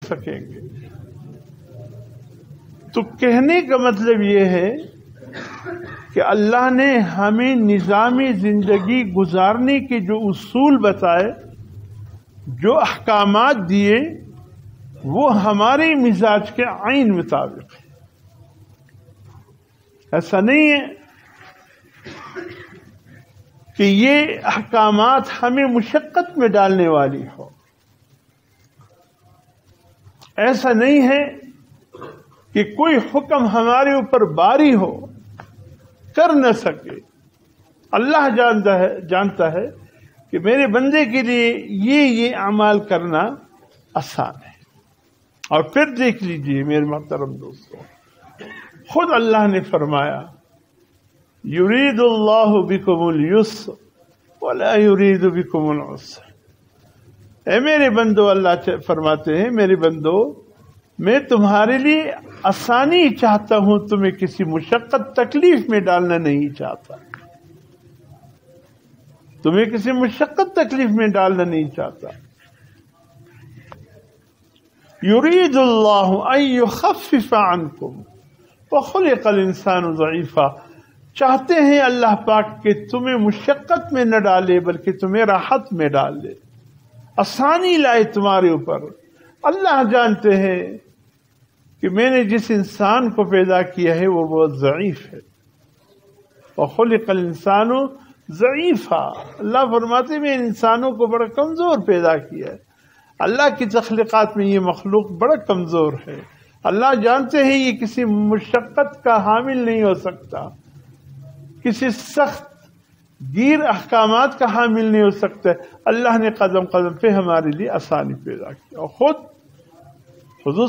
سکیں گے۔ تو کہنے کا مطلب یہ ہے کہ اللہ نے ہمیں نظامی زندگی گزارنے کے جو اصول بتائے، جو احکامات دیے، وہ ہمارے مزاج کے عین مطابق ہے۔ ایسا نہیں ہے کہ یہ احکامات ہمیں مشقت میں ڈالنے والی ہو، ایسا نہیں ہے کہ کوئی حکم ہمارے اوپر باری ہو کر نہ سکے۔ اللہ جانتا ہے کہ میرے بندے کے لیے یہ اعمال کرنا آسان ہے۔ اور پھر دیکھ لیجئے میرے محترم دوستوں، خود اللہ نے فرمایا یرید اللہ بکم اليسر ولا یرید بکم العسر۔ اے میرے بندو، اللہ فرماتے ہیں میرے بندو، میں تمہارے لیے آسانی چاہتا ہوں، تمہیں کسی مشقت تکلیف میں ڈالنا نہیں چاہتا، تمہیں کسی مشقت تکلیف میں ڈالنا نہیں چاہتا۔ یرید اللہ ان یخفف عنکم وخلق الانسان ضعیفا۔ چاہتے ہیں اللہ پاک کہ تمہیں مشقت میں نہ ڈالے بلکہ تمہیں راحت میں ڈال دے، آسانی لائے تمہارے اوپر۔ اللہ جانتے ہیں کہ میں نے جس انسان کو پیدا کیا ہے وہ بہت ضعیف ہے۔ وخلق الانسان ضعیفا، اللہ فرماتے ہیں میں انسانوں کو بڑا کمزور پیدا کیا ہے۔ اللہ کی تخلیقات میں یہ مخلوق بڑا کمزور ہے۔ اللہ جانتے ہیں یہ کسی مشقت کا حامل نہیں ہو سکتا، کسی سخت گیر احکامات کا حامل نہیں ہو سکتا۔ اللہ نے قدم قدم پہ ہمارے لیے آسانی پیدا کی، اور خود حضور